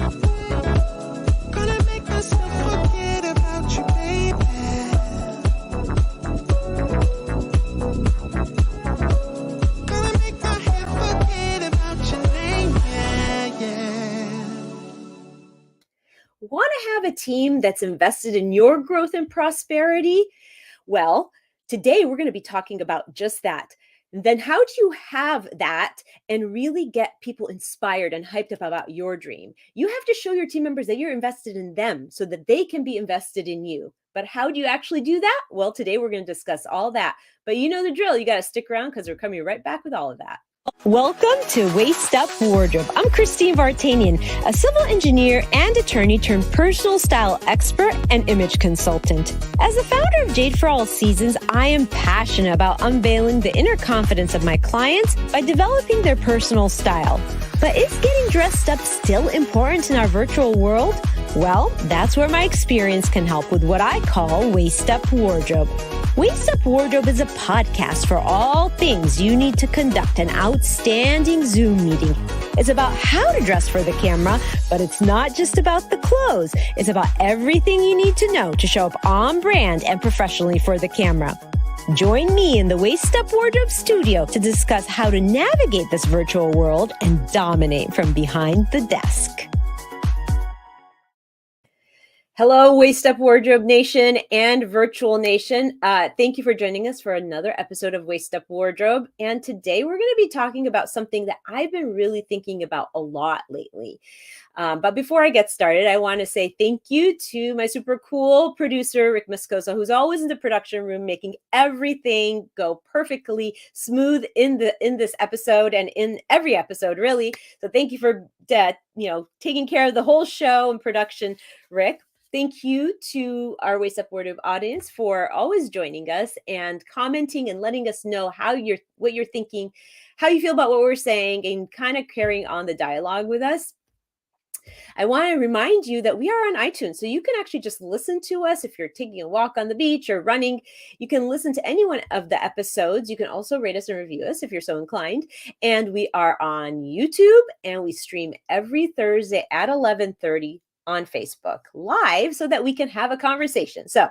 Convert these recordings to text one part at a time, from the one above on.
Gonna make myself forget about you, baby. Gonna make my head forget about your name, yeah, yeah. Want to have a team that's invested in your growth and prosperity? Well, today we're going to be talking about just that. Then, how do you have that and really get people inspired and hyped up about your dream? You have to show your team members that you're invested in them so that they can be invested in you. But how do you actually do that? Well, today we're going to discuss all that. But you know the drill. You got to stick around because we're coming right back with all of that. Welcome to Waist Up Wardrobe. I'm Christine Vartanian, a civil engineer and attorney turned personal style expert and image consultant. As the founder of Jade for All Seasons, I am passionate about unveiling the inner confidence of my clients by developing their personal style. But is getting dressed up still important in our virtual world? Well, that's where my experience can help with what I call Waist Up Wardrobe. Waist Up Wardrobe is a podcast for all things you need to conduct an outstanding Zoom meeting. It's about how to dress for the camera, but it's not just about the clothes. It's about everything you need to know to show up on brand and professionally for the camera. Join me in the Waist Up Wardrobe studio to discuss how to navigate this virtual world and dominate from behind the desk. Hello, Waist Up Wardrobe Nation and Virtual Nation. Thank you for joining us for another episode of Waist Up Wardrobe. And today we're going to be talking about something that I've been really thinking about a lot lately. But before I get started, I want to say thank you to my super cool producer, Rick Moscoso, who's always in the production room, making everything go perfectly smooth in this episode and in every episode, really. So thank you for taking care of the whole show and production, Rick. Thank you to our Waist Up Wardrobe audience for always joining us and commenting and letting us know what you're thinking, how you feel about what we're saying, and kind of carrying on the dialogue with us. I want to remind you that we are on iTunes, so you can actually just listen to us if you're taking a walk on the beach or running. You can listen to any one of the episodes. You can also rate us and review us if you're so inclined. And we are on YouTube, and we stream every Thursday at 11:30 on Facebook live so that we can have a conversation. So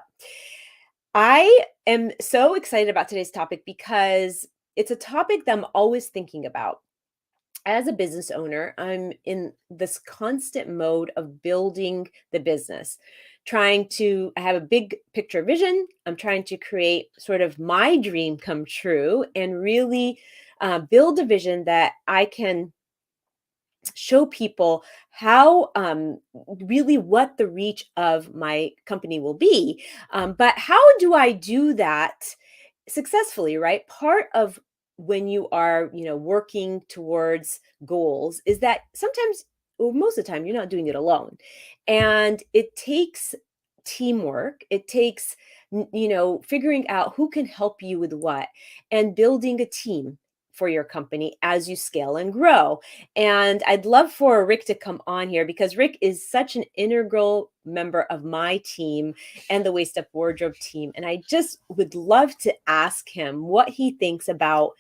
I am so excited about today's topic because it's a topic that I'm always thinking about. As a business owner, I'm in this constant mode of building the business, trying to have a big picture vision. I'm trying to create sort of my dream come true and really build a vision that I can show people how really what the reach of my company will be. But how do I do that successfully, right? Part of when you are, working towards goals is that sometimes, or most of the time, you're not doing it alone. And it takes teamwork. It takes, figuring out who can help you with what and building a team for your company as you scale and grow. And I'd love for Rick to come on here because Rick is such an integral member of my team and the Waist Up Wardrobe team. And I just would love to ask him what he thinks about,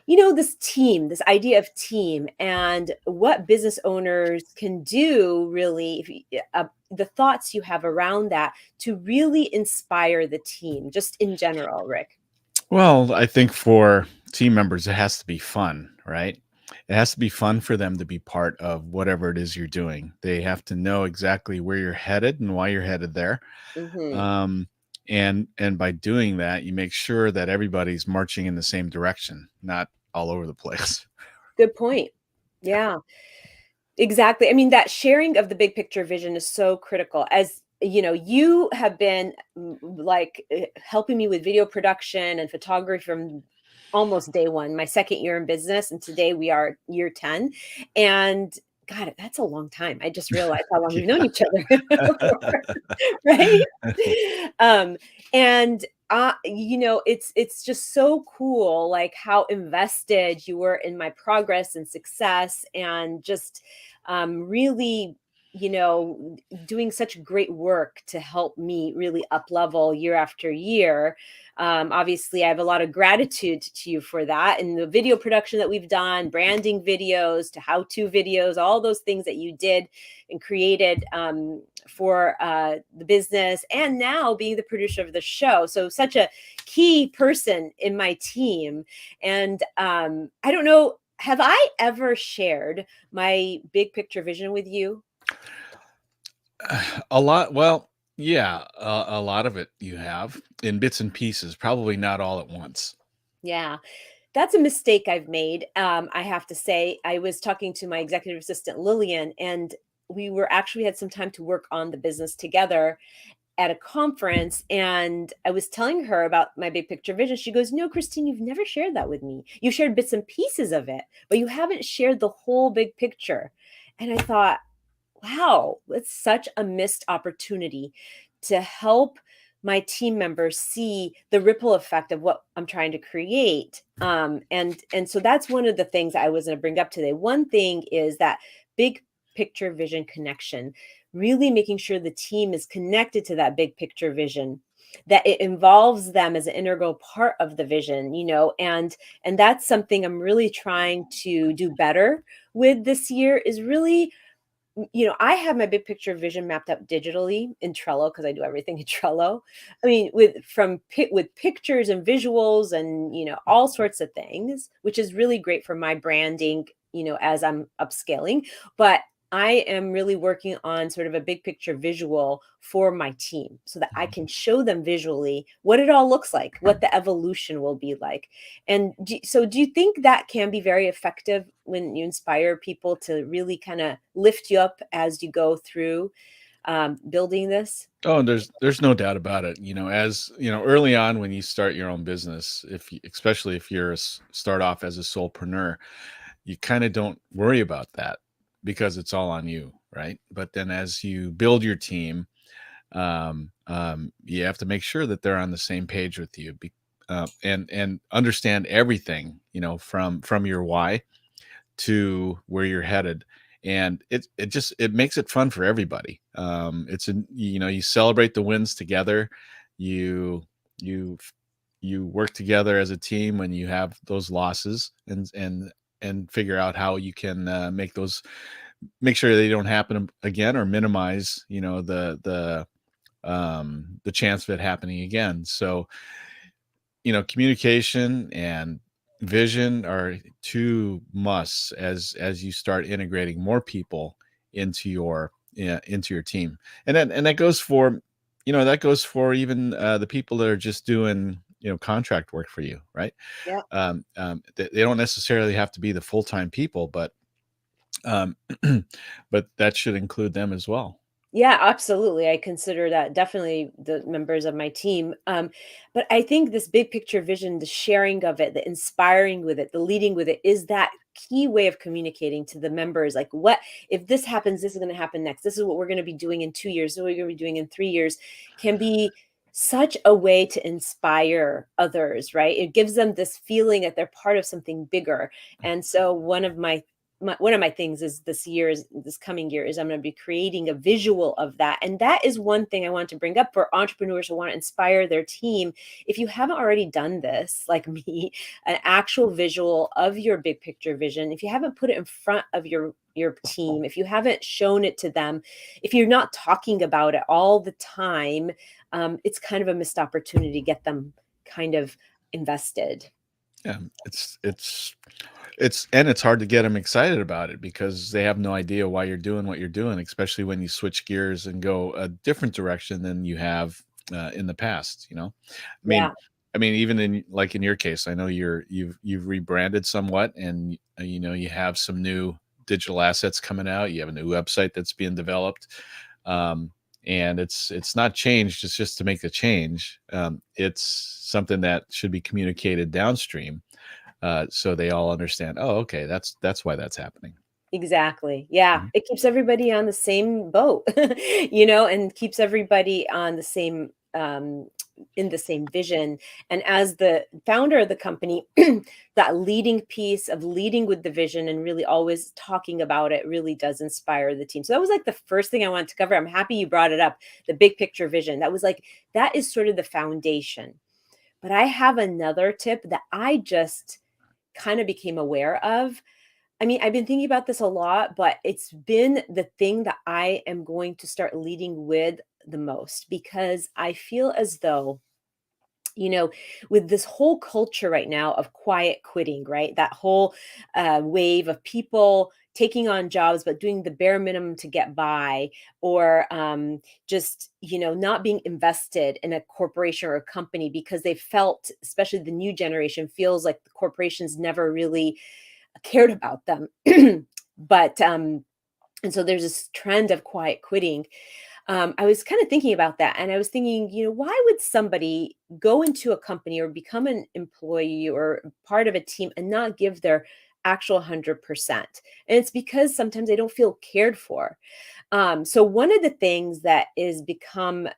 this team, this idea of team, and what business owners can do really, the thoughts you have around that to really inspire the team, just in general, Rick. Well, I think for team members, it has to be fun, right? It has to be fun for them to be part of whatever it is you're doing. They have to know exactly where you're headed and why you're headed there. Mm-hmm. And by doing that, you make sure that everybody's marching in the same direction, not all over the place. Good point. Yeah, exactly. I mean, that sharing of the big picture vision is so critical. As you have been helping me with video production and photography from almost day one, my second year in business. And today we are year 10. And God, that's a long time. I just realized how long we've known each other. Right? It's just so cool, like how invested you were in my progress and success, and just really doing such great work to help me really up level year after year. Obviously, I have a lot of gratitude to you for that. And the video production that we've done, branding videos to how-to videos, all those things that you did and created for the business, and now being the producer of the show. So such a key person in my team. And I don't know, have I ever shared my big picture vision with you? A lot. Well, yeah, a lot of it you have in bits and pieces, probably not all at once. Yeah. That's a mistake I've made. I have to say, I was talking to my executive assistant, Lillian, and we had some time to work on the business together at a conference. And I was telling her about my big picture vision. She goes, "No, Christine, you've never shared that with me. You shared bits and pieces of it, but you haven't shared the whole big picture." And I thought, wow, that's such a missed opportunity to help my team members see the ripple effect of what I'm trying to create. And so that's one of the things I was going to bring up today. One thing is that big picture vision connection, really making sure the team is connected to that big picture vision, that it involves them as an integral part of the vision, and that's something I'm really trying to do better with this year, is really, I have my big picture vision mapped up digitally in Trello because I do everything in Trello. I mean, with pictures and visuals and all sorts of things, which is really great for my branding, as I'm upscaling. But I am really working on sort of a big picture visual for my team so that I can show them visually what it all looks like, what the evolution will be like. And so do you think that can be very effective when you inspire people to really kind of lift you up as you go through building this? Oh, and there's no doubt about it. As early on when you start your own business, especially if you're start off as a solopreneur, you kind of don't worry about that because it's all on you, right? But then as you build your team, you have to make sure that they're on the same page with you, and understand everything, from your why to where you're headed. And it makes it fun for everybody. You celebrate the wins together. You you you work together as a team when you have those losses, and figure out how you can make sure they don't happen again, or minimize the chance of it happening again. So communication and vision are two musts as you start integrating more people into your team. And that goes for even the people that are just doing contract work for you, right? Yeah. They don't necessarily have to be the full-time people, but um but that should include them as well. Yeah, absolutely. I consider that definitely the members of my team. But I think this big picture vision, the sharing of it, the inspiring with it, the leading with it, is that key way of communicating to the members. Like, what if this happens? This is going to happen next. This is what we're going to be doing in 2 years. This is what we're going to be doing in 3 years. Can be such a way to inspire others, right? It gives them this feeling that they're part of something bigger. And so one of my things is this coming year is I'm going to be creating a visual of that. And that is one thing I want to bring up for entrepreneurs who want to inspire their team. If you haven't already done this, like me, an actual visual of your big picture vision, if you haven't put it in front of your team, if you haven't shown it to them, if you're not talking about it all the time, it's kind of a missed opportunity to get them kind of invested. Yeah, it's hard to get them excited about it because they have no idea why you're doing what you're doing, especially when you switch gears and go a different direction than you have in the past. I mean, Yeah. even in your case, I know you've rebranded somewhat, and you have some new digital assets coming out. You have a new website that's being developed. And it's not changed. It's just to make the change. It's something that should be communicated downstream, so they all understand. Oh, okay, that's why that's happening. Exactly. Yeah. Mhm. It keeps everybody on the same boat, and keeps everybody on the same in the same vision. And as the founder of the company, that leading piece of leading with the vision and really always talking about it really does inspire the team. So that was like the first thing I wanted to cover. I'm happy you brought it up, the big picture vision. That was like, that is sort of the foundation. But I have another tip that I just kind of became aware of. I mean, I've been thinking about this a lot, but it's been the thing that I am going to start leading with the most, because I feel as though, with this whole culture right now of quiet quitting, right? That whole wave of people taking on jobs but doing the bare minimum to get by, or just not being invested in a corporation or a company because they felt, especially the new generation, feels like the corporations never really cared about them. But and so there's this trend of quiet quitting. I was kind of thinking about that, and I was thinking, why would somebody go into a company or become an employee or part of a team and not give their actual 100%? And it's because sometimes they don't feel cared for. So one of the things that is become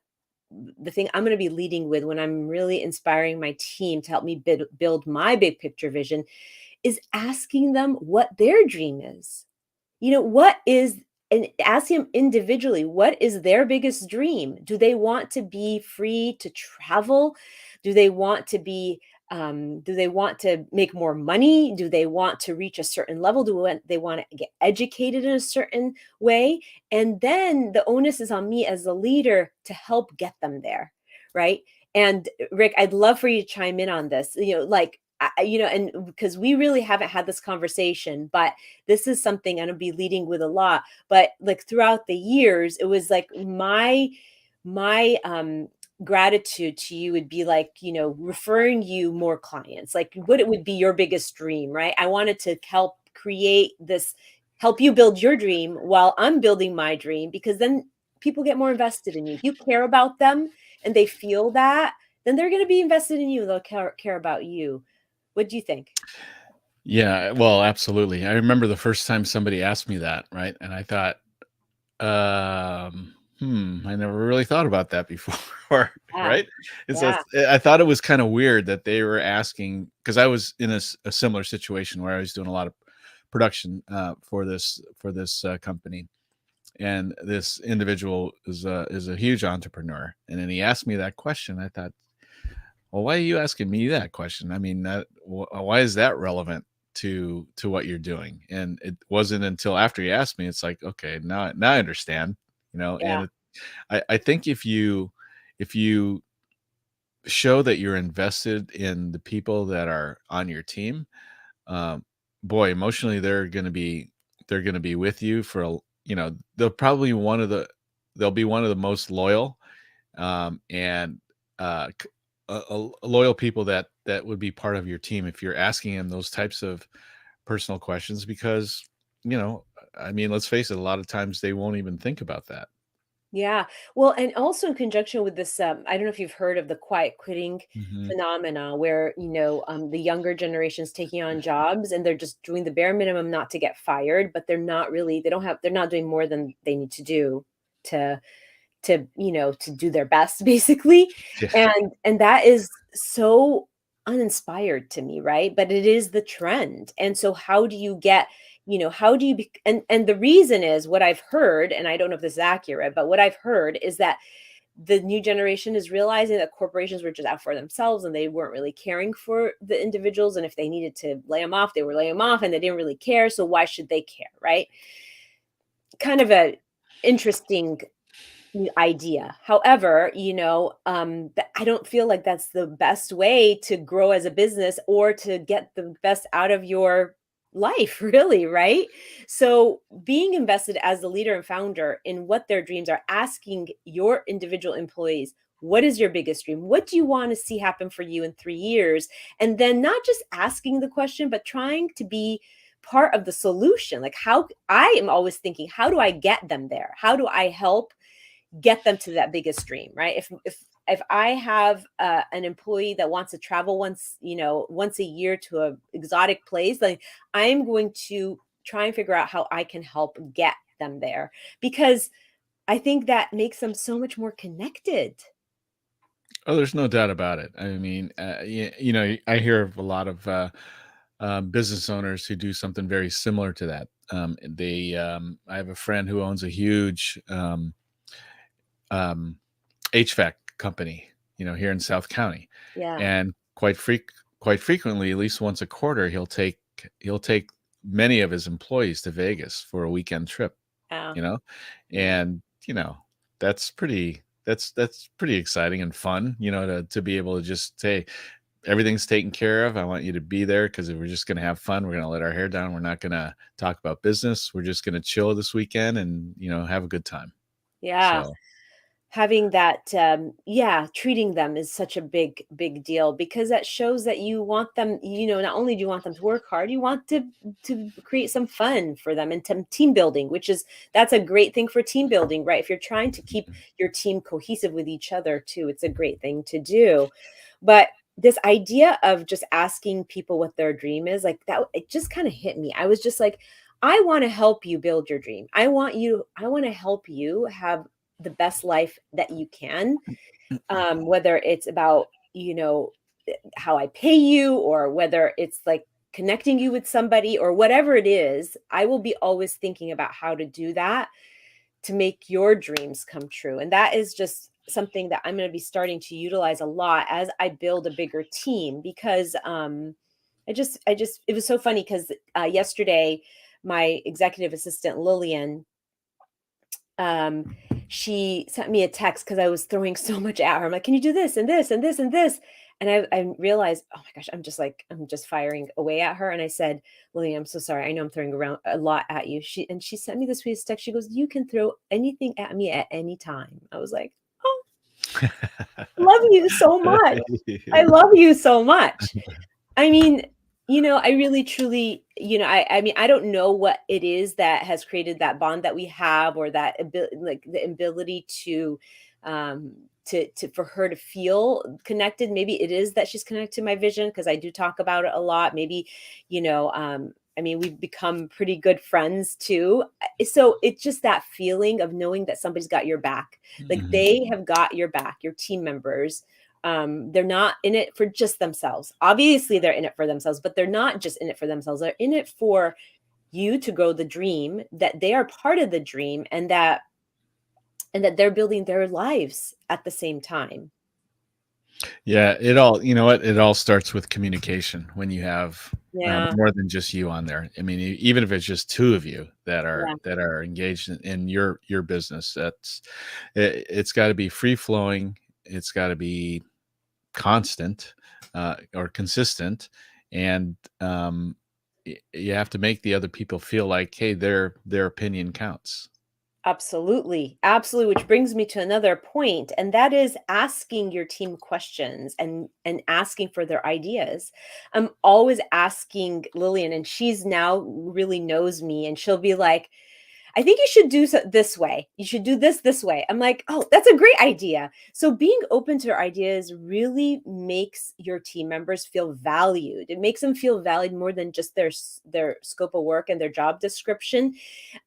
the thing I'm going to be leading with when I'm really inspiring my team to help me build my big picture vision is asking them what their dream is. What is, and asking them individually, what is their biggest dream? Do they want to be free to travel? Do they want to do they want to make more money? Do they want to reach a certain level? They want to get educated in a certain way? And then the onus is on me as the leader to help get them there. Right. And Rick, I'd love for you to chime in on this, and because we really haven't had this conversation, but this is something I'm going to be leading with a lot. But like throughout the years, it was like my gratitude to you would be like, referring you more clients, like what it would be your biggest dream, right? I wanted to help create this, help you build your dream while I'm building my dream, because then people get more invested in you. If you care about them and they feel that, then they're going to be invested in you. They'll care about you. What do you think? Yeah, well, absolutely. I remember the first time somebody asked me that, right? And I thought, I never really thought about that before, Yeah, right? And so yeah, I thought it was kind of weird that they were asking, because I was in a similar situation where I was doing a lot of production for this company, and this individual is a huge entrepreneur, and then he asked me that question. I thought, well, why are you asking me that question? I mean, why is that relevant to what you're doing? And it wasn't until after he asked me, it's like, okay, now I understand, yeah, And I think if you show that you're invested in the people that are on your team, boy, emotionally they're gonna be with you for they'll probably they'll be one of the most loyal, and loyal people that would be part of your team if you're asking them those types of personal questions, because you know I mean, let's face it, a lot of times they won't even think about that. yeah. Well, and also in conjunction with this, I don't know if you've heard of the quiet quitting Hmm. phenomena, where the younger generation's taking on jobs and they're just doing the bare minimum not to get fired, but they're not doing more than they need to do to to do their best basically. Yeah. And that is so uninspired to me, right? But it is the trend. And so how do you get, how do you be, and the reason is what I've heard, and I don't know if this is accurate, but what I've heard is that the new generation is realizing that corporations were just out for themselves and they weren't really caring for the individuals, and if they needed to lay them off, they were laying them off, and they didn't really care, so why should they care, right? Kind of a interesting idea. However, I don't feel like that's the best way to grow as a business or to get the best out of your life, really, right? So, being invested as the leader and founder in what their dreams are, asking your individual employees, what is your biggest dream? What do you want to see happen for you in 3 years? And then not just asking the question, but trying to be part of the solution. Like, how I am always thinking, how do I get them there? How do I help get them to that biggest dream, right? If I have an employee that wants to travel once a year to a exotic place, like I'm going to try and figure out how I can help get them there, because I think that makes them so much more connected. Oh, there's no doubt about it. I mean, you know, I hear of a lot of business owners who do something very similar to that. I have a friend who owns a huge um, HVAC company, you know, here in South County, Yeah. and quite frequently, at least once a quarter, he'll take many of his employees to Vegas for a weekend trip. Yeah. You know, Yeah. and you know that's pretty exciting and fun. You know, to be able to just say everything's taken care of. I want you to be there because we're just going to have fun. We're going to let our hair down. We're not going to talk about business. We're just going to chill this weekend and have a good time. Yeah. So. Having that, yeah, treating them is such a big deal because that shows that you want them, not only do you want them to work hard, you want to create some fun for them and some team building, that's a great thing for team building, right? If you're trying to keep your team cohesive with each other too, it's a great thing to do. But this idea of just asking people what their dream is, like that, it just kind of hit me. I was just like, I want to help you build your dream. I want to help you have the best life that you can, whether it's about, how I pay you, or whether it's like connecting you with somebody, or whatever it is. I will be always thinking about how to do that to make your dreams come true. And that is just something that I'm going to be starting to utilize a lot as I build a bigger team, because it was so funny because yesterday my executive assistant Lillian, she sent me a text because I was throwing so much at her. I'm like, can you do this and this and this and this? And I realized, oh my gosh, I'm just firing away at her. And I said, Lily, I'm so sorry. I know I'm throwing around a lot at you. She sent me the sweetest text. She goes, you can throw anything at me at any time. I was like, oh, love you so much. I love you so much. I mean, I really truly, I mean, I don't know what it is that has created that bond that we have, or that like the ability um, for her to feel connected. Maybe it is that she's connected to my vision because I do talk about it a lot. Maybe, I mean, we've become pretty good friends too. So it's just that feeling of knowing that somebody's got your back. Like Mhm. they have got your back, your team members. They're not in it for just themselves. Obviously they're in it for themselves, but they're not just in it for themselves. They're in it for you to grow the dream, that they are part of the dream, and that they're building their lives at the same time. Yeah, it all, you know what? It all starts with communication when you have Yeah. more than just you on there. I mean, even if it's just two of you Yeah. that are engaged in your business, it's got to be free flowing. It's got to be constant or consistent, and you have to make the other people feel like, hey, their opinion counts. Absolutely. Absolutely. Which brings me to another point, and that is asking your team questions and asking for their ideas. I'm always asking Lillian, and she's now really knows me, and she'll be like, I think you should do this way. You should do this way. I'm like, oh, that's a great idea. So being open to ideas really makes your team members feel valued. It makes them feel valued more than just their scope of work and their job description.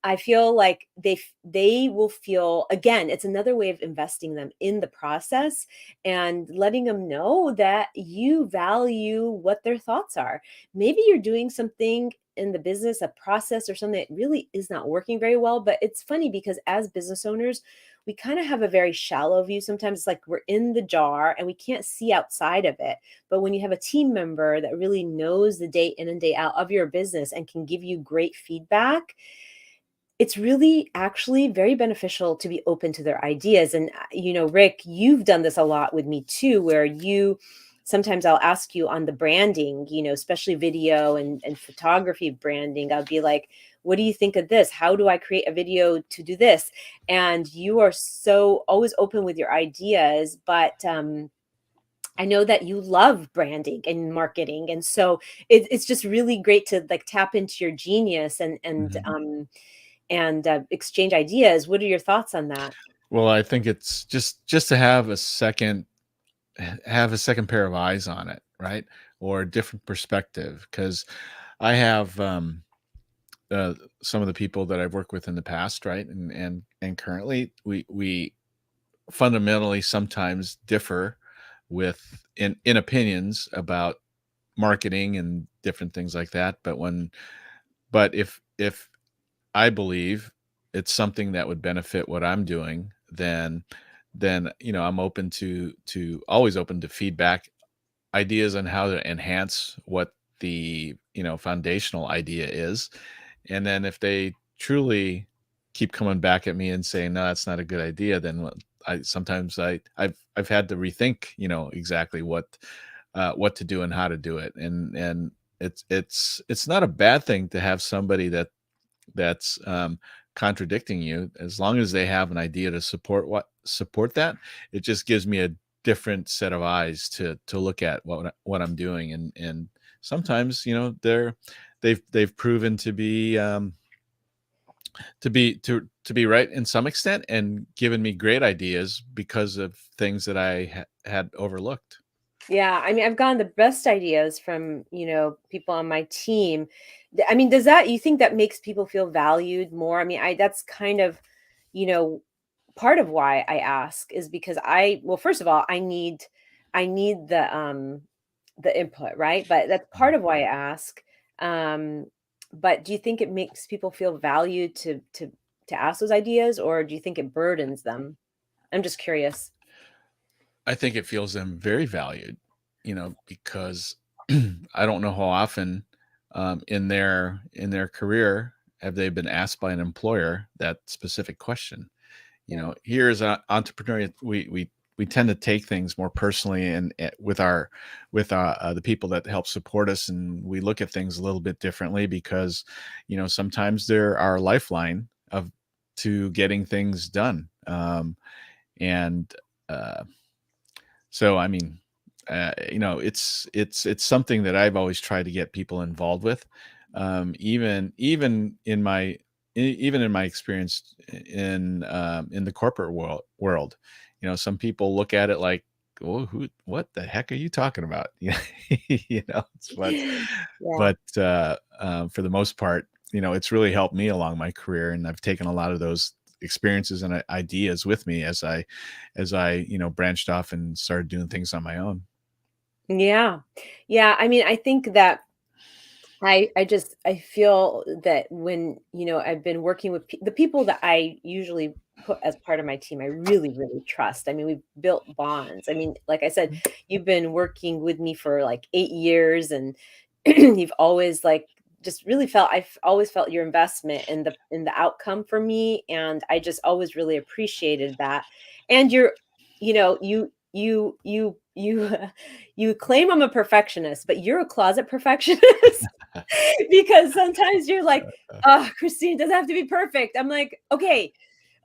I feel like they will feel, again, it's another way of investing them in the process and letting them know that you value what their thoughts are. Maybe you're doing something in the business, a process or something that really is not working very well. But it's funny because as business owners, we kind of have a very shallow view. Sometimes it's like we're in the jar and we can't see outside of it. But when you have a team member that really knows the day in and day out of your business and can give you great feedback, it's really actually very beneficial to be open to their ideas. And, Rick, you've done this a lot with me too, where sometimes I'll ask you on the branding, especially video and photography branding. I'll be like, what do you think of this? How do I create a video to do this? And you are so always open with your ideas, but, I know that you love branding and marketing. And so it's just really great to like tap into your genius Mhm. and exchange ideas. What are your thoughts on that? Well, I think it's just to have a second pair of eyes on it, right? Or a different perspective. Because I have some of the people that I've worked with in the past, right? And currently we fundamentally sometimes differ with in opinions about marketing and different things like that. But if I believe it's something that would benefit what I'm doing, then I'm open to always open to feedback, ideas on how to enhance what the foundational idea is. And then if they truly keep coming back at me and saying no, that's not a good idea, then I've had to rethink exactly what to do and how to do it. And it's not a bad thing to have somebody that's contradicting you, as long as they have an idea to support that. It just gives me a different set of eyes to look at what I'm doing. And sometimes they've proven to be right in some extent, and given me great ideas because of things that I had overlooked. Yeah, I mean, I've gotten the best ideas from, people on my team. I mean, you think that makes people feel valued more? I mean, that's kind of, you know, part of why I ask is because well, first of all, I need the input, right? But that's part of why I ask. Um, but do you think it makes people feel valued to ask those ideas, or do you think it burdens them? I'm just curious. I think it feels them very valued, because I don't know how often in their career have they been asked by an employer that specific question. Yeah. Here as an entrepreneur, we tend to take things more personally, and with the people that help support us, and we look at things a little bit differently because sometimes they're our lifeline of to getting things done. And so I mean, it's something that I've always tried to get people involved with. Even in my experience in the corporate world, some people look at it like, "Oh, what the heck are you talking about?" But Yeah. for the most part, it's really helped me along my career, and I've taken a lot of those experiences and ideas with me as I branched off and started doing things on my own. Yeah. Yeah, I mean, I think that I feel that when, I've been working with the people that I usually put as part of my team, I really, really trust. I mean, we've built bonds. I mean, like I said, you've been working with me for like 8 years, and you've always like just really I've always felt your investment in the outcome for me. And I just always really appreciated that. And you you claim I'm a perfectionist, but you're a closet perfectionist. Because sometimes you're like, "Oh, Christine, doesn't have to be perfect." I'm like, "Okay,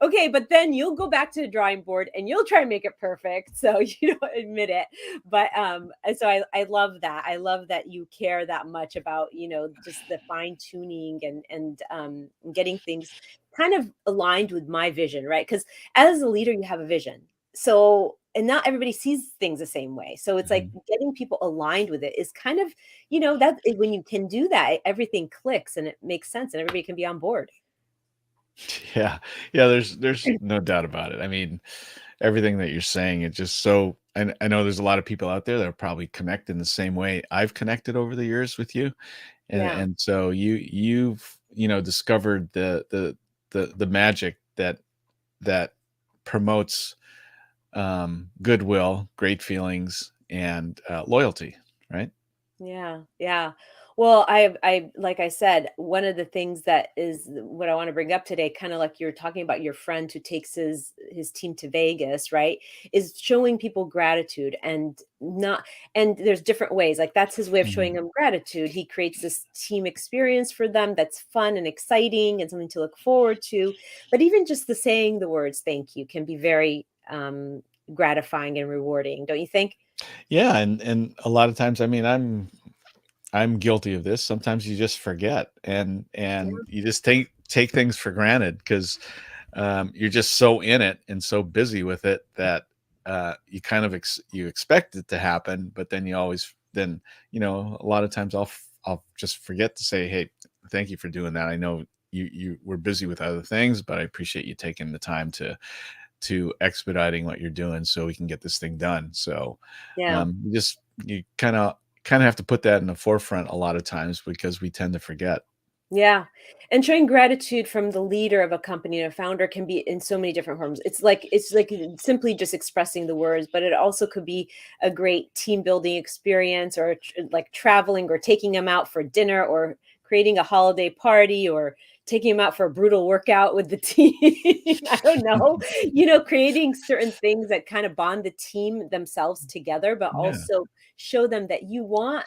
okay," but then you'll go back to the drawing board and you'll try and make it perfect, so you don't admit it. But, and so I love that. I love that you care that much about, just the fine tuning and getting things kind of aligned with my vision, right? Because as a leader, you have a vision. So and not everybody sees things the same way. So it's like Mhm. getting people aligned with it is kind of, when you can do that, everything clicks and it makes sense and everybody can be on board. Yeah, yeah. There's no doubt about it. I mean, everything that you're saying, it just so. I know there's a lot of people out there that are probably connected in the same way I've connected over the years with you, and Yeah. and so you've discovered the magic that promotes goodwill, great feelings, and loyalty, right? Yeah, yeah. Well, I like I said, one of the things that is what I want to bring up today, kind of like you were talking about your friend who takes his team to Vegas, right? Is showing people gratitude and there's different ways. Like that's his way of showing Mhm. them gratitude. He creates this team experience for them that's fun and exciting and something to look forward to. But even just the saying the words thank you can be very gratifying and rewarding, don't you think? Yeah, and a lot of times, I mean, I'm guilty of this. Sometimes you just forget, and you just take things for granted because you're just so in it and so busy with it that you kind of you expect it to happen, but then a lot of times I'll just forget to say, hey, thank you for doing that. I know you were busy with other things, but I appreciate you taking the time to expediting what you're doing so we can get this thing done. So Yeah. you kind of have to put that in the forefront a lot of times because we tend to forget. Yeah. And showing gratitude from the leader of a company and a founder can be in so many different forms. It's like simply just expressing the words, but it also could be a great team building experience, or like traveling or taking them out for dinner, or creating a holiday party, or taking them out for a brutal workout with the team. I don't know. Creating certain things that kind of bond the team themselves together, but Yeah. also show them that you want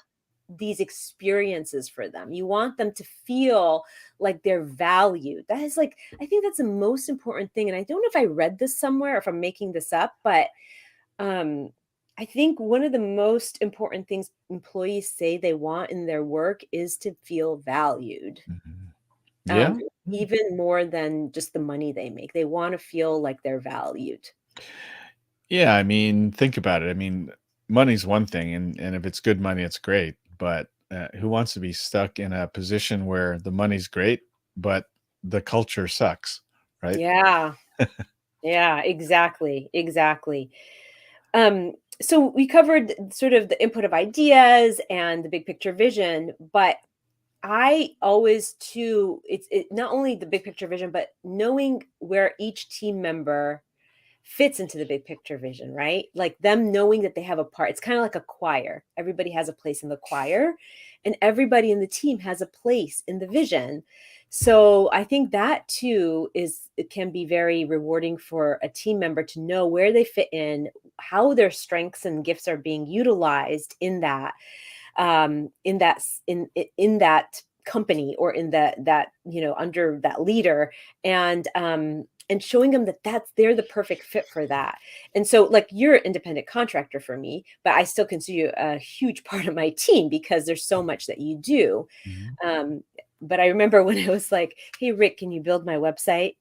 these experiences for them. You want them to feel like they're valued. That is like, I think that's the most important thing. And I don't know if I read this somewhere or if I'm making this up, but um, I think one of the most important things employees say they want in their work is to feel valued. Mhm. Um, Yeah. Even more than just the money they make. They want to feel like they're valued. Yeah, I mean, think about it. I mean, money's one thing, and if it's good money, it's great. But who wants to be stuck in a position where the money's great, but the culture sucks, right? Yeah. Yeah, exactly. Exactly. So we covered sort of the input of ideas and the big picture vision, but I always too, not only the big picture vision, but knowing where each team member fits into the big picture vision, right? Like them knowing that they have a part. It's kind of like a choir. Everybody has a place in the choir, and everybody in the team has a place in the vision. So I think that too it can be very rewarding for a team member to know where they fit in, how their strengths and gifts are being utilized in that company, or in that under that leader, and showing them that they're the perfect fit for that. And so, like, you're an independent contractor for me, but I still consider you a huge part of my team because there's so much that you do. Mhm. But I remember when I was like, "Hey Rick, can you build my website?"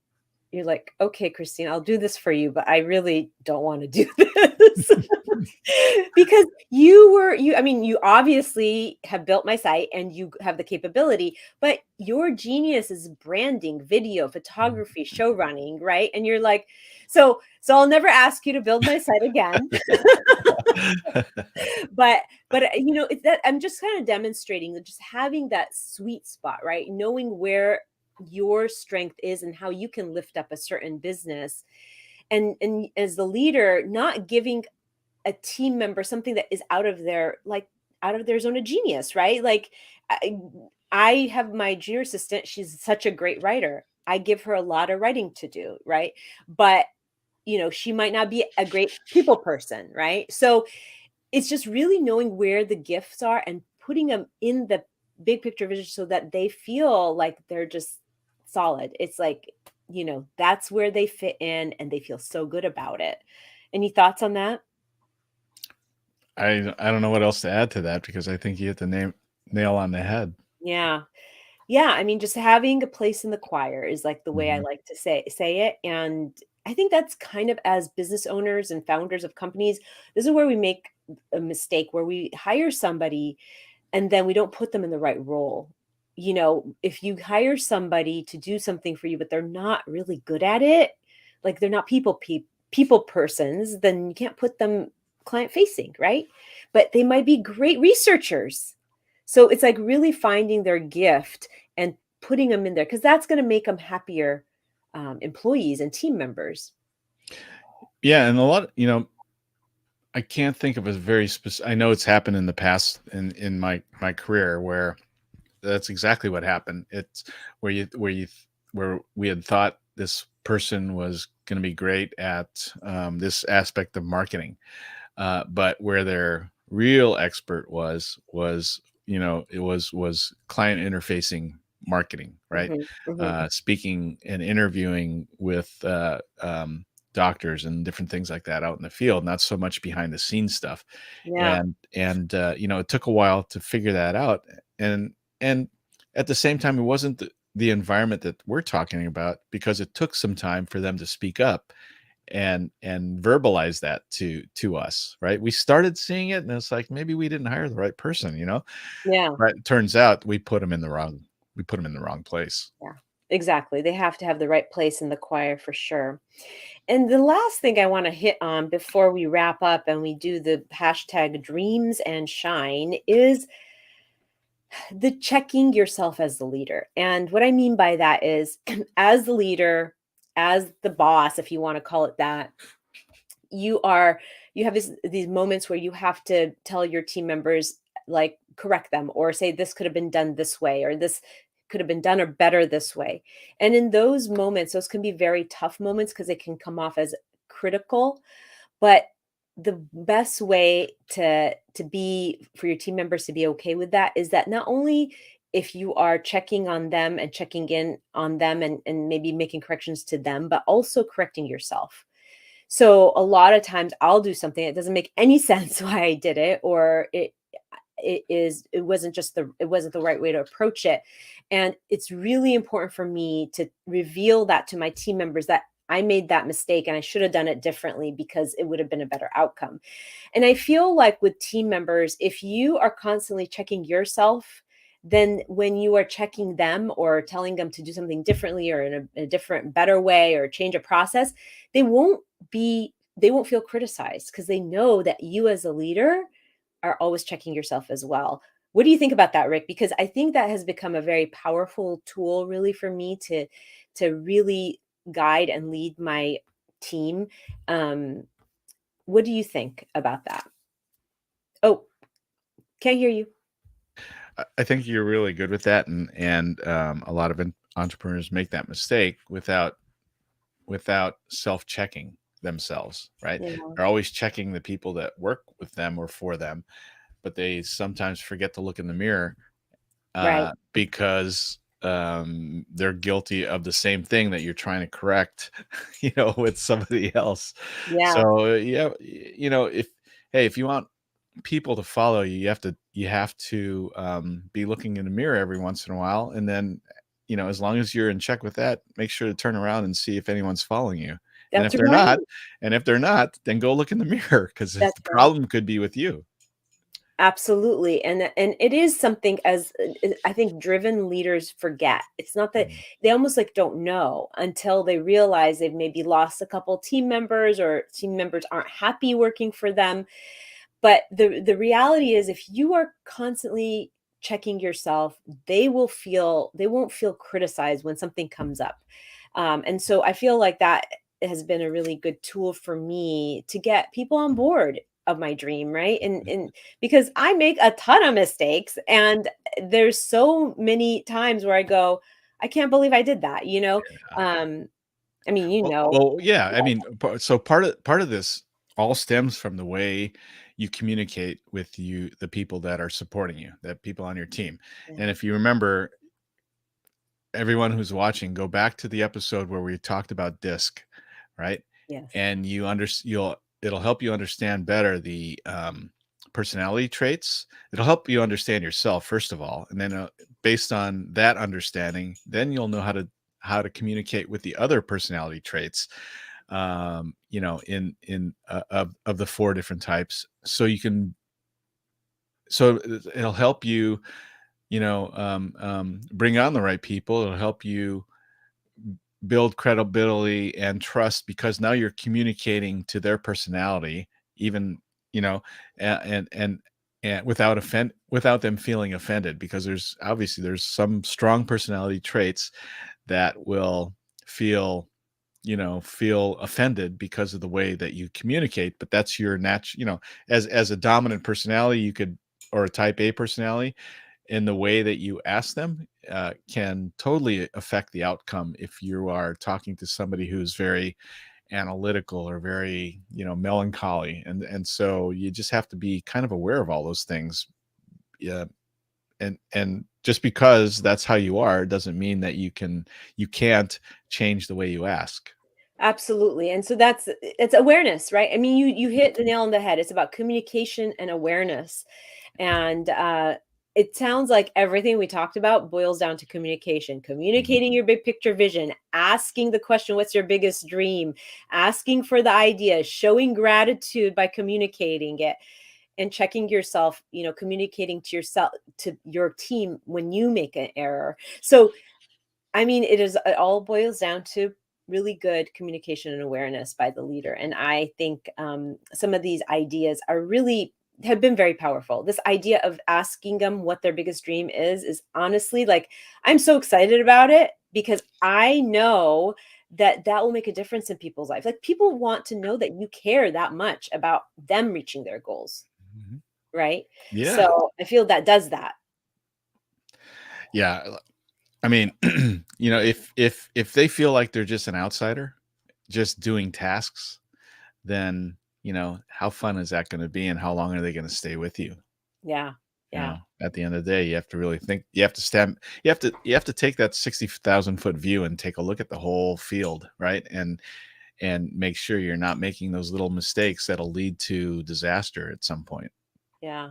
You're like, "Okay, Christine, I'll do this for you, but I really don't want to do this." Because I mean, you obviously have built my site and you have the capability, but your genius is branding, video, photography, show running, right? And you're like, so I'll never ask you to build my site again. But it's that I'm just kind of demonstrating that, just having that sweet spot, right? Knowing where your strength is and how you can lift up a certain business, and as the leader, not giving a team member something that is out of their zone of genius, right? Like, I, I have my junior assistant. She's such a great writer. I give her a lot of writing to do, right? But she might not be a great people person, right? So it's just really knowing where the gifts are and putting them in the big picture vision so that they feel like they're just solid. It's like, that's where they fit in and they feel so good about it. Any thoughts on that? I don't know what else to add to that because I think you hit the nail on the head. Yeah. Yeah, I mean, just having a place in the choir is like the way I Mhm. like to say it. And I think that's kind of, as business owners and founders of companies, this is where we make a mistake, where we hire somebody and then we don't put them in the right role. If you hire somebody to do something for you, but they're not really good at it, like they're not people persons, then you can't put them client facing, right? But they might be great researchers. So it's like really finding their gift and putting them in there, because that's going to make them happier employees and team members. Yeah, and a lot, I can't think of a very specific. I know it's happened in the past in my career where that's exactly what happened. It's where we had thought this person was going to be great at this aspect of marketing, but where their real expert was it was client interfacing marketing, right? Hmm. Hmm. Speaking and interviewing with doctors and different things like that out in the field, not so much behind the scenes stuff. Yeah. And it took a while to figure that out, and at the same time, it wasn't the environment that we're talking about, because it took some time for them to speak up and verbalize that to us, right? We started seeing it and it's like maybe we didn't hire the right person. Yeah. But it turns out we put them in the wrong place. Yeah. Exactly. They have to have the right place in the choir for sure. And the last thing I want to hit on before we wrap up and we do the hashtag dreams and shine is the checking yourself as the leader. And what I mean by that is as the leader, as the boss, if you want to call it that, you are you have these moments where you have to tell your team members, like, correct them or say this could have been done this way or this could have been done or better this way. And in those moments, those can be very tough moments because they can come off as critical, but the best way to be for your team members to be okay with that is that not only if you are checking on them and checking in on them and maybe making corrections to them, but also correcting yourself. So a lot of times I'll do something that doesn't make any sense why I did it, or it wasn't the right way to approach it. And it's really important for me to reveal that to my team members that I made that mistake and I should have done it differently because it would have been a better outcome. And I feel like with team members, if you are constantly checking yourself, then when you are checking them or telling them to do something differently or in a different, better way or change a process, they won't they won't feel criticized because they know that you as a leader are always checking yourself as well. What do you think about that, Rick? Because I think that has become a very powerful tool really for me to really guide and lead my team. Um, what do you think about that? Oh, can't hear you. I think you're really good with that, and a lot of entrepreneurs make that mistake without self-checking themselves, right? Yeah. They're always checking the people that work with them or for them, but they sometimes forget to look in the mirror Right. because they're guilty of the same thing that you're trying to correct, with somebody else. Yeah. So yeah, if hey, if you want people to follow you, you have to be looking in the mirror every once in a while, and then as long as you're in check with that, make sure to turn around and see if anyone's following you. And That's if they're right. not, then go look in the mirror because the That's right. problem could be with you. Absolutely. And it is something as I think driven leaders forget. It's not that Mm. they almost like don't know until they realize they've maybe lost a couple team members or team members aren't happy working for them. But the reality is if you are constantly checking yourself, they won't feel criticized when something comes up. And so I feel like that has been a really good tool for me to get people on board of my dream, right? And because I make a ton of mistakes and there's so many times where I go, I can't believe I did that, you know? Um, I mean, you know. Well, yeah, I mean, so part of this all stems from the way you communicate with the people that are supporting you, that people on your team. Yeah, And if you remember, everyone who's watching, go back to the episode where we talked about DISC, right? yes. And it'll help you understand better the personality traits. It'll help you understand yourself first of all, and then based on that understanding, then you'll know how to communicate with the other personality traits. In of the four different types, so it'll help you bring on the right people. It'll help you build credibility and trust because now you're communicating to their personality, even you know, and without them feeling offended, because there's some strong personality traits that will feel feel offended because of the way that you communicate, but that's your natural. As a dominant personality, you could, or a type A personality, in the way that you ask them can totally affect the outcome if you are talking to somebody who's very analytical or very melancholy, and so you just have to be kind of aware of all those things. Yeah. And just because that's how you are doesn't mean that you can't change the way you ask. Absolutely. And so it's awareness, right? I mean, you hit the nail on the head. It's about communication and awareness. And it sounds like everything we talked about boils down to communication, Mhm. communicating your big picture vision, asking the question, what's your biggest dream? Asking for the idea, showing gratitude by communicating it, and checking yourself, communicating to yourself, to your team when you make an error. So I mean, it all boils down to really good communication and awareness by the leader. And I think some of these ideas are really have been very powerful. This idea of asking them what their biggest dream is honestly like I'm so excited about it because I know that that will make a difference in people's lives. Like people want to know that you care that much about them reaching their goals, Mhm. right? Yeah. So I feel that does that. Yeah. I mean, if they feel like they're just an outsider, just doing tasks, then, how fun is that going to be and how long are they going to stay with you? Yeah. Yeah. At the end of the day, you have to really think, you have to take that 60,000 foot view and take a look at the whole field, right? And make sure you're not making those little mistakes that'll lead to disaster at some point. Yeah.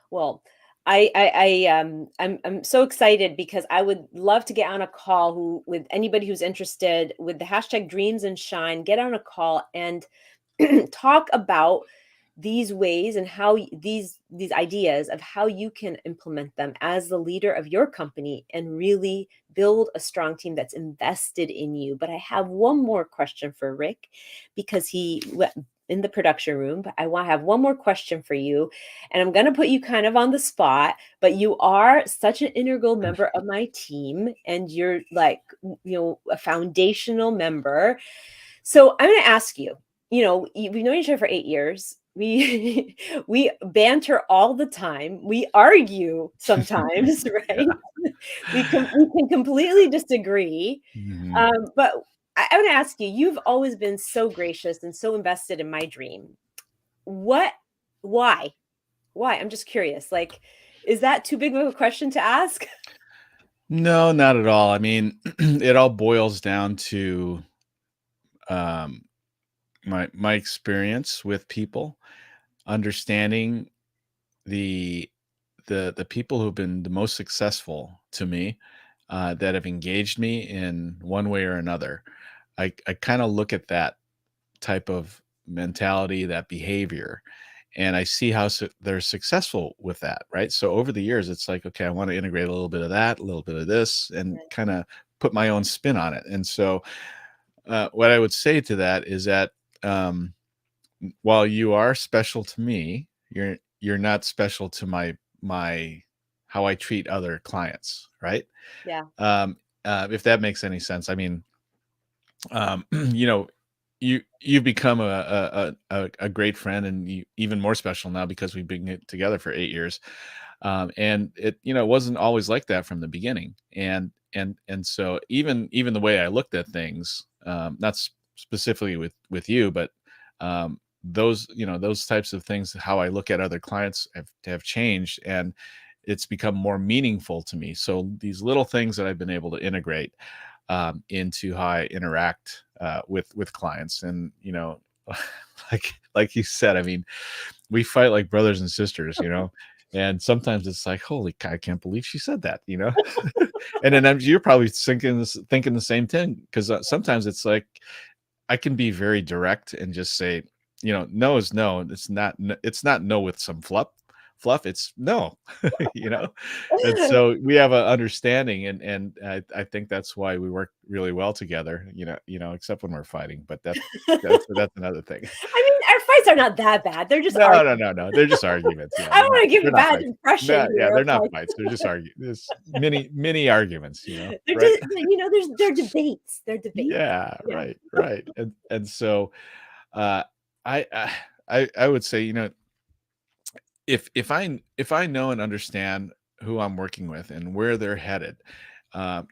Well, I'm so excited because I would love to get on a call with anybody who's interested with the hashtag Dreams and Shine. Get on a call and talk about these ways and how these ideas of how you can implement them as the leader of your company and really build a strong team that's invested in you. But I have one more question for Rick because he went in the production room, but I want to have one more question for you. And I'm going to put you kind of on the spot, but you are such an integral member of my team and you're like, a foundational member. So I'm going to ask you, we've known each other for 8 years. We we banter all the time. We argue sometimes, right? Yeah. We can completely disagree. Mhm. But I want to ask you, you've always been so gracious and so invested in my dream. What why? Why? I'm just curious. Like, is that too big of a question to ask? No, not at all. I mean, it all boils down to um, my experience with people, understanding the the people who've been the most successful to me, that have engaged me in one way or another. I kind of look at that type of mentality, that behavior, and I see how they're successful with that, right? So over the years, it's like, okay, I want to integrate a little bit of that, a little bit of this, and kind of put my own spin on it. And so, what I would say to that is that, um, while you are special to me, you're not special to my how I treat other clients, right? Yeah. Um, if that makes any sense. I mean, you know, you've become a great friend, and even more special now because we've been together for 8 years. And it wasn't always like that from the beginning. And so even the way I looked at things, not specifically with you, but those types of things, how I look at other clients have changed, and it's become more meaningful to me. So these little things that I've been able to integrate into how I interact with clients. And like you said, I mean, we fight like brothers and sisters, and sometimes it's like, holy cow, I can't believe she said that, and then you're probably thinking the same thing, because sometimes it's like I can be very direct and just say, no is no. It's not no with some fluff. It's no, you know. And so we have an understanding, and I think that's why we work really well together. Except when we're fighting, but that's another thing. I mean, our fights are not that bad. They're just No, no, arguments. no, no. They're just arguments. Yeah, I don't want to give they're a not bad fights. impression No, yeah, here they're of not like fights. They're just There's mini arguments. they're Right? just they're debates. They're debates. Yeah, Yeah. right. And so, uh, I would say, if I know and understand who I'm working with and where they're headed, I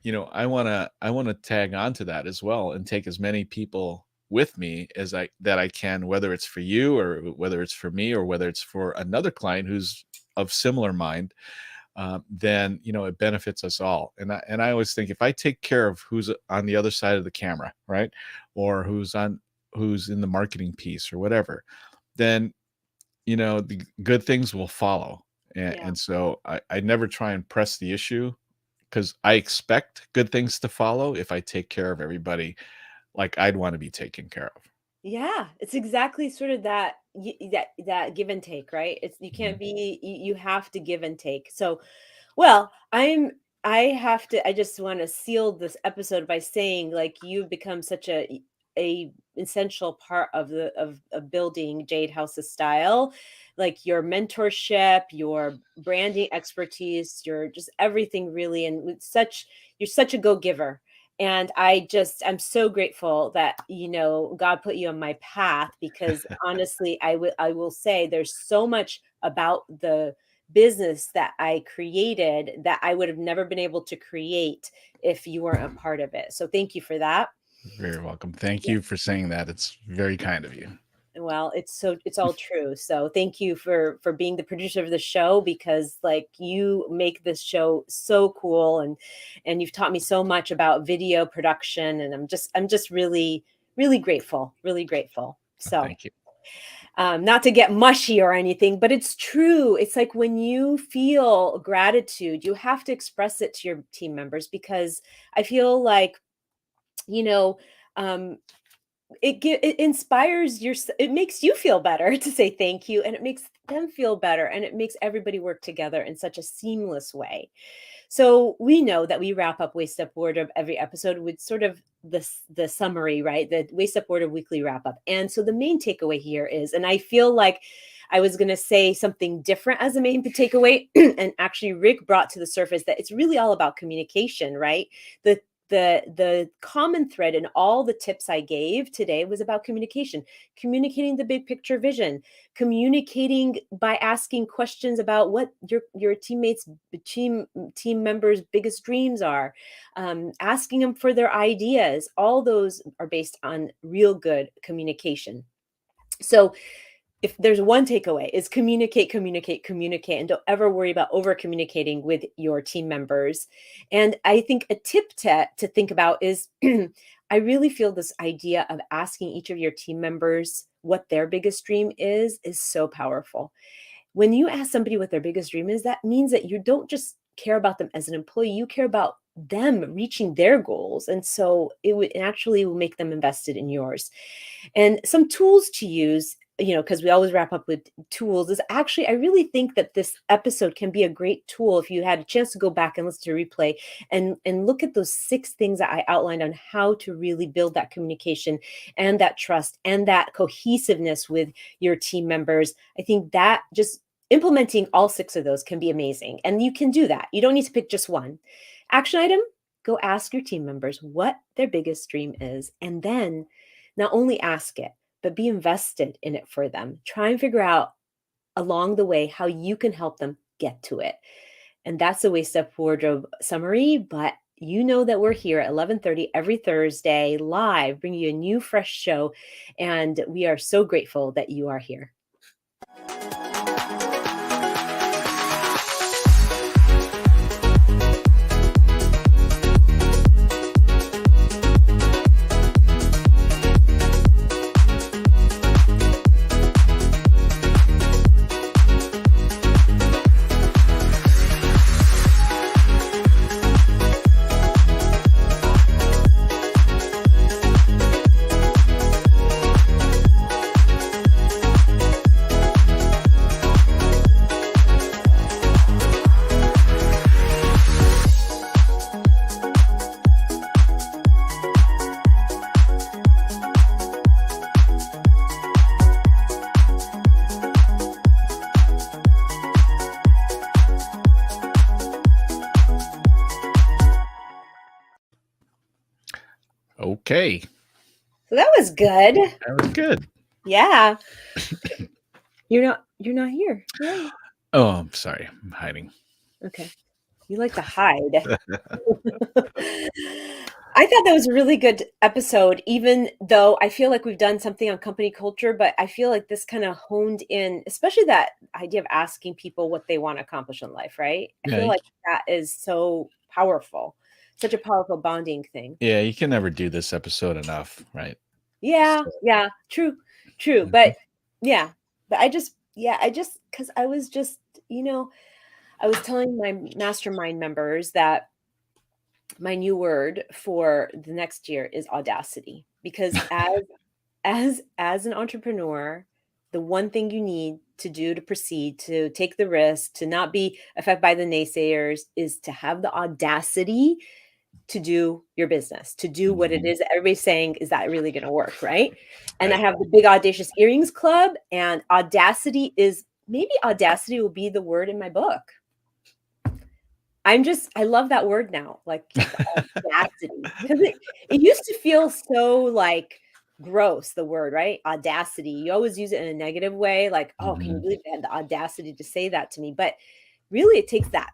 wanna tag on to that as well and take as many people with me as I can, whether it's for you or whether it's for me or whether it's for another client who's of similar mind. Then it benefits us all. And I always think, if I take care of who's on the other side of the camera, right, or who's in the marketing piece or whatever, then the good things will follow. And, Yeah. and so I never try and press the issue, because I expect good things to follow if I take care of everybody like I'd want to be taken care of. Yeah, it's exactly sort of that give and take, right? It's you can't Mhm. be you have to give and take. So, well, I'm I just want to seal this episode by saying, like, you've become such a essential part of of building Jade House's style, like your mentorship, your branding expertise, your just everything really, and with such you're such a go-giver. And I'm so grateful that, God put you on my path, because honestly, I will say there's so much about the business that I created that I would have never been able to create if you weren't a part of it. So thank you for that. You're very welcome. Thank Yeah. you for saying that. It's very kind of you. Well, it's all true. So thank you for being the producer of the show, because like you make this show so cool, and you've taught me so much about video production, and I'm just really really grateful, really grateful. So Thank you. not to get mushy or anything, but it's true. It's like when you feel gratitude, you have to express it to your team members, because I feel like, you know, um, it inspires it makes you feel better to say thank you, and it makes them feel better, and it makes everybody work together in such a seamless way. So we know that we wrap up Waist Up Wardrobe every episode with sort of the summary, right? The Waist Up Wardrobe weekly wrap up. And so the main takeaway here is, and I feel like I was going to say something different as a main takeaway, and actually Rick brought to the surface that it's really all about communication, right? The the common thread in all the tips I gave today was about communication, communicating the big picture vision, communicating by asking questions about what your team members' biggest dreams are, asking them for their ideas. All those are based on real good communication. So if there's one takeaway, is communicate, communicate, communicate, and don't ever worry about over communicating with your team members. And I think a tip to think about is I really feel this idea of asking each of your team members what their biggest dream is so powerful. When you ask somebody what their biggest dream is, that means that you don't just care about them as an employee, you care about them reaching their goals. And so it would actually will make them invested in yours. And some tools to use, because we always wrap up with tools, is actually, I really think that this episode can be a great tool if you had a chance to go back and listen to replay and look at those 6 things that I outlined on how to really build that communication and that trust and that cohesiveness with your team members. I think that just implementing all 6 of those can be amazing. And you can do that. You don't need to pick just one. Action item: go ask your team members what their biggest dream is. And then not only ask it, but be invested in it for them. Try and figure out along the way how you can help them get to it. And that's the Waist Up Wardrobe summary. But you know that we're here at 11:30 every Thursday live, bringing you a new fresh show. And we are so grateful that you are here. Okay. So that was good. That was good. Yeah. You're not here. Yay. Oh, I'm sorry. I'm hiding. Okay. You like to hide. I thought that was a really good episode, even though I feel like we've done something on company culture, but I feel like this kind of honed in, especially that idea of asking people what they want to accomplish in life, right? I Yeah, feel like that is so powerful, such a powerful bonding thing. Yeah, you can never do this episode enough, right? Yeah, yeah, true. Mhm. But because I was just, I was telling my mastermind members that my new word for the next year is audacity, because as an entrepreneur, the one thing you need to do to proceed, to take the risk, to not be affected by the naysayers, is to have the audacity to do your business, to do what it Mhm. is that everybody's saying, is that really going to work, right? And I Right. have the Big Audacious Earrings Club, and audacity is, maybe audacity will be the word in my book. I love that word now, like audacity, because it used to feel so like gross, the word, right? Audacity. You always use it in a negative way, like, oh, can you Mhm. believe they had the audacity to say that to me? But really it takes that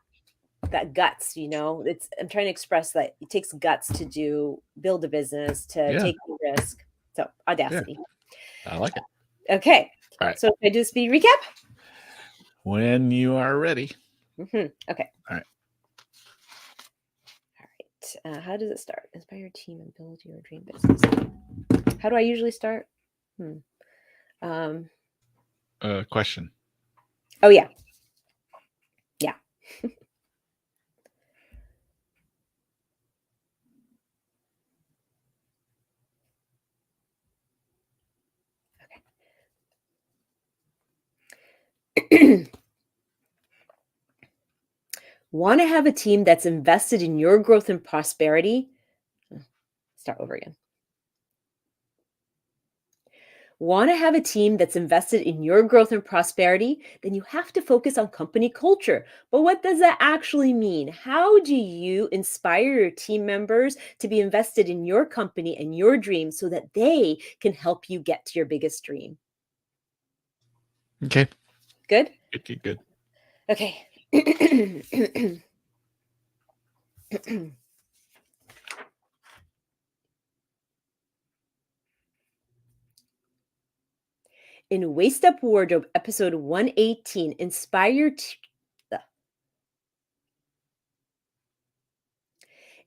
guts, it's, I'm trying to express that it takes guts to build a business, to Yeah. take the risk. So Yeah. audacity. I like it. Okay. All right. So can I do a speed recap? When you are ready. Okay. All right. All right. How does it start? Inspire your team and build your dream business. How do I usually start? Um, Question. oh yeah. Yeah. Okay. Want to have a team that's invested in your growth and prosperity? Start over again. Want to have a team that's invested in your growth and prosperity? Then you have to focus on company culture. But what does that actually mean? How do you inspire your team members to be invested in your company and your dreams so that they can help you get to your biggest dream? Okay. Good? Good. Okay. In Waist Up Wardrobe, episode 118, inspire your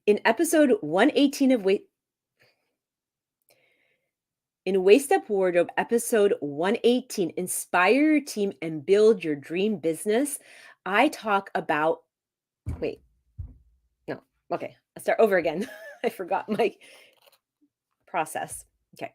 in episode 118 of In Waist Up Wardrobe, episode 118, Inspire Your Team and Build Your Dream Business, I talk about. Wait, no. Okay, I'll start over again. I forgot my process. Okay.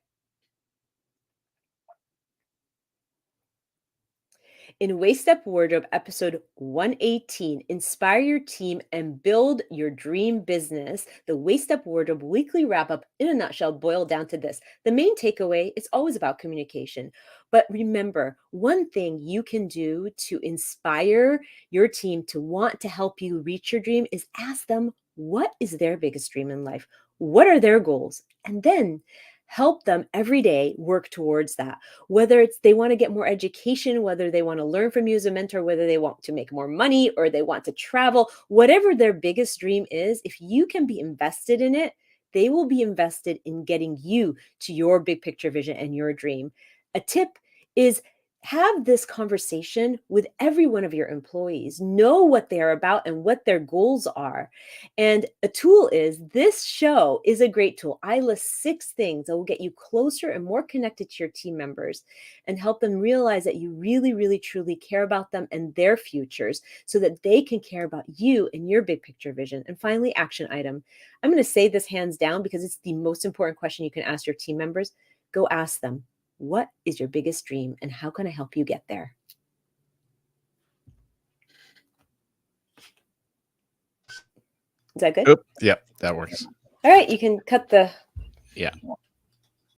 In Waist Up Wardrobe, episode 118, Inspire Your Team and Build Your Dream Business, the Waist Up Wardrobe weekly wrap up in a nutshell boiled down to this. The main takeaway is always about communication. But remember, one thing you can do to inspire your team to want to help you reach your dream is ask them what is their biggest dream in life? What are their goals? And then help them every day work towards that, whether it's they want to get more education, whether they want to learn from you as a mentor, whether they want to make more money or they want to travel, whatever their biggest dream is, if you can be invested in it, they will be invested in getting you to your big picture vision and your dream. A tip is have this conversation with every one of your employees. Know what they are about and what their goals are. And a tool is this show is a great tool. I list 6 things that will get you closer and more connected to your team members and help them realize that you really, really, truly care about them and their futures so that they can care about you and your big picture vision. And finally, action item. I'm going to say this hands down because it's the most important question you can ask your team members. Go ask them, what is your biggest dream and how can I help you get there? Is that good? Yep, that works. All right, you can cut the Yeah.